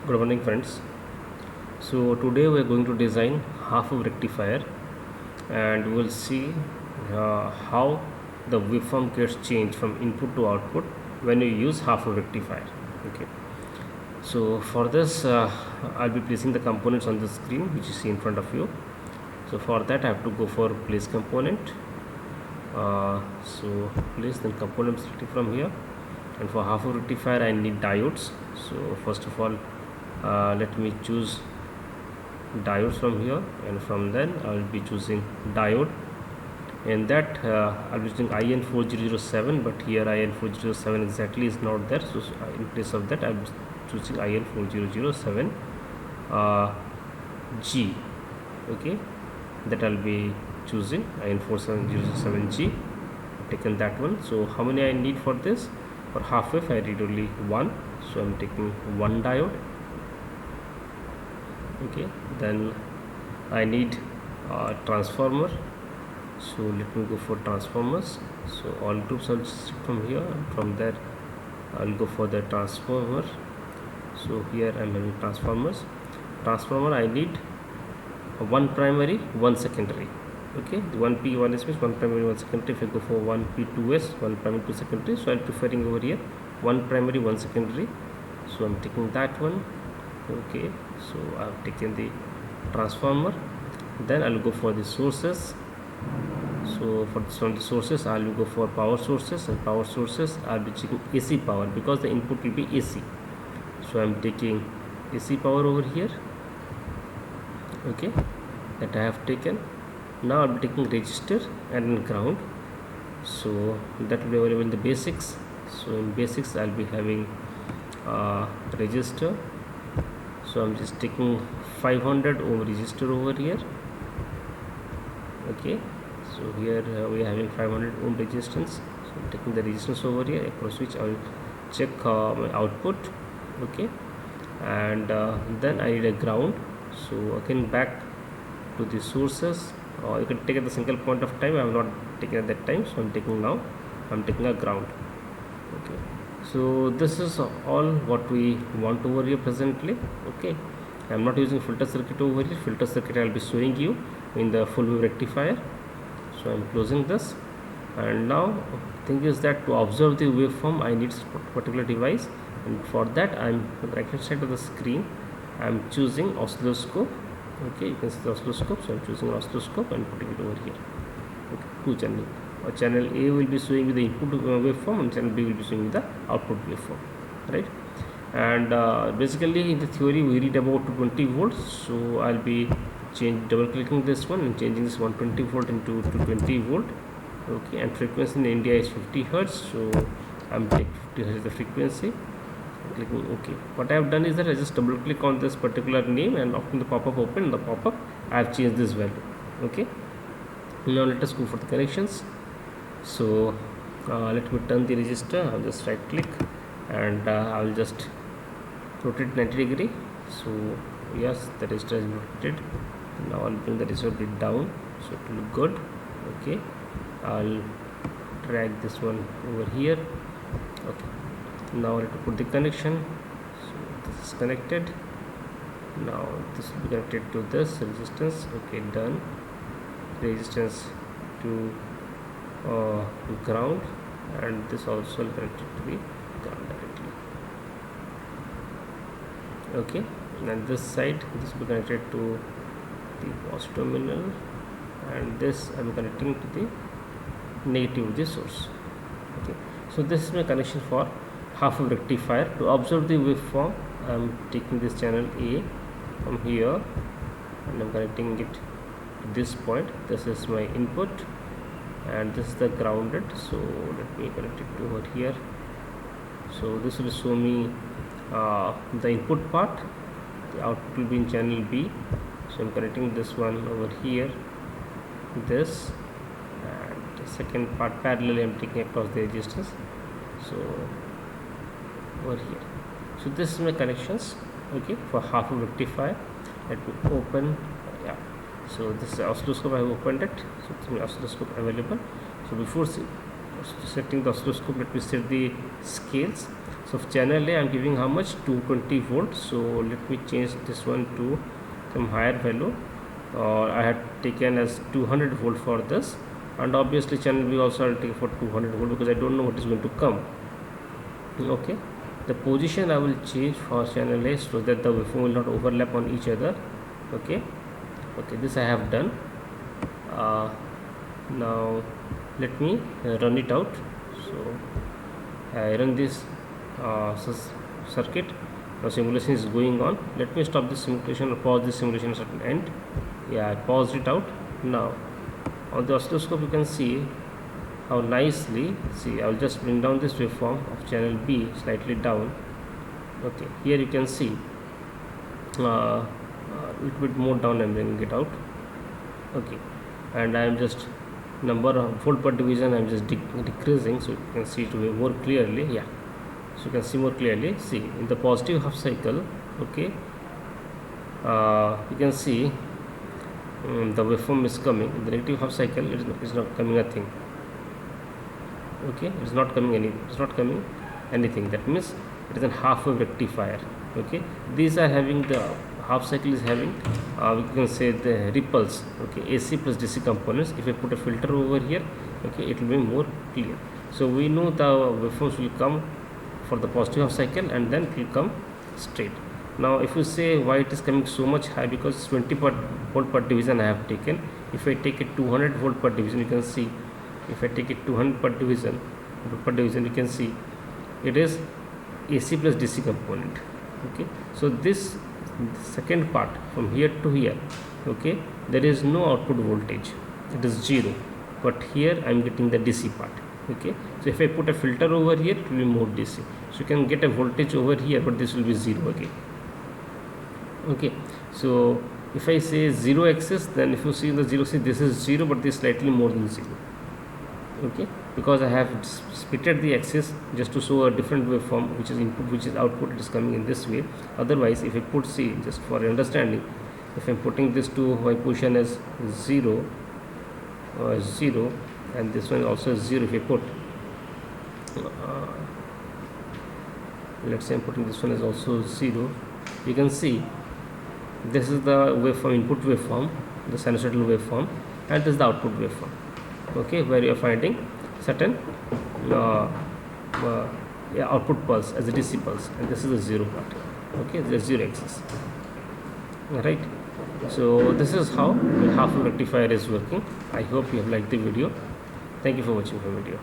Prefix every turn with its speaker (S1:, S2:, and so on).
S1: Good morning, friends. So today we are going to design half of rectifier, and we'll see how the waveform gets changed from input to output when you use half of rectifier. Okay. So for this, I'll be placing the components on the screen which you see in front of you. So for that, I have to go for place component. So place the component selected from here, and for half of rectifier I need diodes. So first of all, let me choose diodes from here, and from then I will be choosing diode. In that I'll be using IN4007, but here IN4007 exactly is not there, so in place of that I'll be choosing IN4007 G. Okay, that I'll be choosing IN4007G. Taken that one. So how many I need for this? For half wave I need only one, so I'm taking one diode. Okay, then I need a transformer, so let me go for transformers. So all groups I'll select from here, and from there I'll go for the transformer. So here I'm having transformers. Transformer I need one primary, one secondary. Okay, 1P, 1S means one primary, one secondary. If I go for 1P, 2S, one primary, two secondary, so I'm preferring over here one primary, one secondary. So I'm taking that one. Okay, so I've taken the transformer. Then I'll go for the sources. So from the sources I'll go for power sources, and power sources I'll be checking AC power because the input will be AC. So I'm taking AC power over here. Okay, that I have taken. Now I'll be taking register and ground, so that will be available in the basics. So in basics I'll be having register, so I'm just taking 500 ohm resistor over here. Okay, so here we are having 500 ohm resistance, so I'm taking the resistance over here, across which I'll check my output. Okay, and then I need a ground, so again back to the sources, or you can take at the single point of time. I have not taken at that time, so I'm taking now. I'm taking a ground. Okay, so this is all what we want over here presently. Okay, I'm not using filter circuit over here. Filter circuit I'll be showing you in the full wave rectifier. So I'm closing this, and now thing is that to observe the waveform I need particular device, and for that I'm on the right hand side of the screen I'm choosing oscilloscope. Okay, you can see the oscilloscope, so I'm choosing oscilloscope and putting it over here. Okay, two channel. Channel A will be showing you the input waveform, and channel B will be showing you the output waveform, right? And basically in the theory we read about 220 volts, so I'll be double clicking this one and changing this 120 volt into 220 volt. Okay, and frequency in India is 50 hertz, so I'm taking 50 hertz as the frequency. Clicking OK. What I have done is that I just double click on this particular name, and after the pop-up open, the pop-up I have changed this value. Okay, now let us go for the connections. So let me turn the resistor. I'll just right click, and I'll just rotate 90 degree. So yes, the resistor is rotated. Now I'll bring the resistor bit down, so it will look good. Okay, I'll drag this one over here. Okay, now let me put the connection. So this is connected. Now this will be connected to this resistance. Okay, done. Resistance to ground, and this also will connected to the ground directly. Okay, and this side this will be connected to the positive terminal, and this I am connecting to the negative of the source. Okay, so this is my connection for half of rectifier. To observe the waveform I am taking this channel A from here, and I am connecting it to this point. This is my input, and this is the grounded, so let me connect it to over here. So this will show me the input part. The output will be in channel B, so I'm connecting this one over here, this, and the second part parallelly I'm taking across the resistance, so over here. So this is my connections. Okay, for half of rectifier. Let me open. Yeah, so this is oscilloscope. I have opened it, so it's my oscilloscope available. So before setting the oscilloscope, let me set the scales. So So for channel A I'm giving how much, 220 volts. So let me change this one to some higher value, or I had taken as 200 volt for this, and obviously channel B also I'll take for 200 volt because I don't know what is going to come. Okay, the position I will change for channel A so that the waveform will not overlap on each other. Okay, this I have done. Now let me run it out. So I run this circuit. Now simulation is going on. Let me stop this simulation or pause this simulation at the end. Yeah, I paused it out. Now on the oscilloscope you can see how nicely, see, I will just bring down this waveform of channel B slightly down. Okay, here you can see a little bit more down. I'm bringing it out. Okay, and I am just number of volt per division I'm just decreasing, so you can see it more clearly. Yeah, so you can see more clearly. See, in the positive half cycle, okay, you can see the waveform is coming. In the negative half cycle it is not coming a thing. Okay, it's not coming anything. That means it is a half wave rectifier. Okay, these are having the half cycle is having we can say the ripples. Okay, AC plus DC components. If I put a filter over here, okay, it will be more clear. So we know the waveforms will come for the positive half cycle and then it will come straight. Now if you say why it is coming so much high, because 20 volt per division I have taken. If I take it 200 volt per division, you can see, if I take it 200 per division, you can see it is AC plus DC component. Okay, so this second part from here to here, okay, there is no output voltage, it is 0, but here I am getting the DC part. Okay, so if I put a filter over here, it will be more DC, so you can get a voltage over here, but this will be 0 again. Okay, so if I say 0 axis, then if you see the 0, see this is 0, but this is slightly more than 0. Okay, because I have splitted the axis just to show a different waveform, which is input, which is output, it is coming in this way. Otherwise, if I put, see, just for understanding, if I am putting this to my position as 0, and this one also is 0, if I put let's say I'm putting this one as also 0, you can see this is the waveform, input waveform, the sinusoidal waveform, and this is the output waveform. Okay, where you are finding certain output pulse as a DC pulse, and this is a 0 part. Okay, the 0 axis. Right, so this is how the half wave rectifier is working. I hope you have liked the video. Thank you for watching the video.